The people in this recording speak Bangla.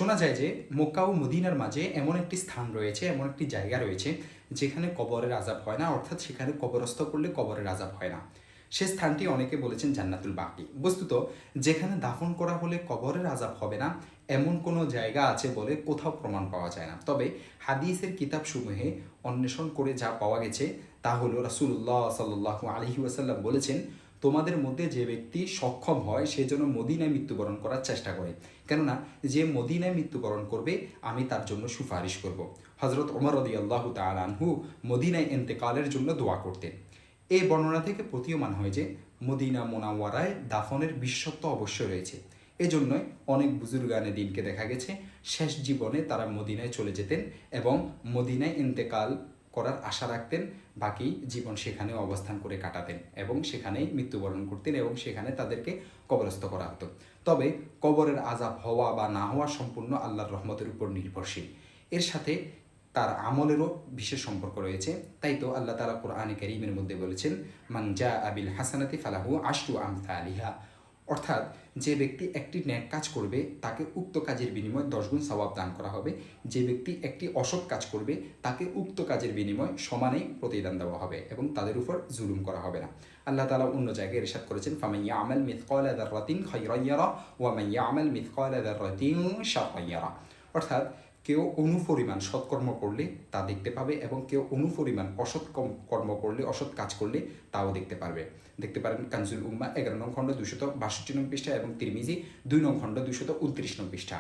শোনা যায় যে মক্কা ও মদিনার মাঝে এমন একটি স্থান রয়েছে, এমন একটি জায়গা রয়েছে যেখানে কবরের আযাব হয় না, অর্থাৎ সেখানে কবরস্থ করলে কবরের আযাব হয় না। সে স্থানটি অনেকে বলেছেন জান্নাতুল বাকি। বস্তুত যেখানে দাফন করা হলে কবরের আযাব হবে না এমন কোনো জায়গা আছে বলে কোথাও প্রমাণ পাওয়া যায় না। তবে হাদিসের কিতাবসমূহে অন্বেষণ করে যা পাওয়া গেছে তা হলো রাসূলুল্লাহ সাল্লাল্লাহু আলাইহি ওয়াসাল্লাম বলেছেন, তোমাদের মধ্যে যে ব্যক্তি সক্ষম হয় সে যেন মদিনায় মৃত্যুবরণ করার চেষ্টা করে, কেননা যে মদিনায় মৃত্যুবরণ করবে আমি তার জন্য সুপারিশ করব। হজরত ওমর রাদিয়াল্লাহু তাআলা আনহু মদিনায় ইন্তেকালের জন্য দোয়া করতেন। এই বর্ণনা থেকে প্রতীয়মান হয় যে মদিনা মোনাওয়ারায় দাফনের বিশেষত্ব অবশ্যই রয়েছে। এজন্যই অনেক বুজুর্গানে দিনকে দেখা গেছে শেষ জীবনে তারা মদিনায় চলে যেতেন এবং মদিনায় ইন্তেকাল করার আশা রাখতেন, বাকি জীবন সেখানে অবস্থান করে কাটাতেন এবং সেখানেই মৃত্যুবরণ করতেন এবং সেখানে তাদেরকে কবরস্থ করা হতো। তবে কবরের আযাব হওয়া বা না হওয়া সম্পূর্ণ আল্লাহর রহমতের উপর নির্ভরশীল। এর সাথে তার আমলেরও বিশেষ সম্পর্ক রয়েছে। তাই তো আল্লাহ তাআলা কোরআনে কারীমের মধ্যে বলেছেন, মান জাআ বিল হাসানাতি ফালাহু আশরু আমসালিহা। অর্থাৎ যে ব্যক্তি একটি ন্যাক কাজ করবে তাকে উক্ত কাজের বিনিময়ে 10 গুণ সওয়াব দান করা হবে। যে ব্যক্তি একটি অসৎ কাজ করবে তাকে উক্ত কাজের বিনিময়ে সমানেই প্রতিদান দেওয়া হবে এবং তাদের উপর জুলুম করা হবে না। আল্লাহ তাআলা অন্য জায়গায় ইরশাদ করেছেন, ফামান ইয়ামাল মিথকালা যাররাতিন খায়রান ইয়ারা ওয়া মান ইয়ামাল মিথকালা যাররাতিন শাররান ইয়ারা। অর্থাৎ কেউ অনুপরিমাণ সৎকর্ম করলে তা দেখতে পাবে এবং কেউ অনুপরিমাণ অসৎ কর্ম করলে, অসৎ কাজ করলে তাও দেখতে পারেন কানজুল উম্মাহ 11 নং খণ্ড 262 নং পৃষ্ঠা এবং তিরমিজি 2 নং খণ্ড 229 নং পৃষ্ঠা।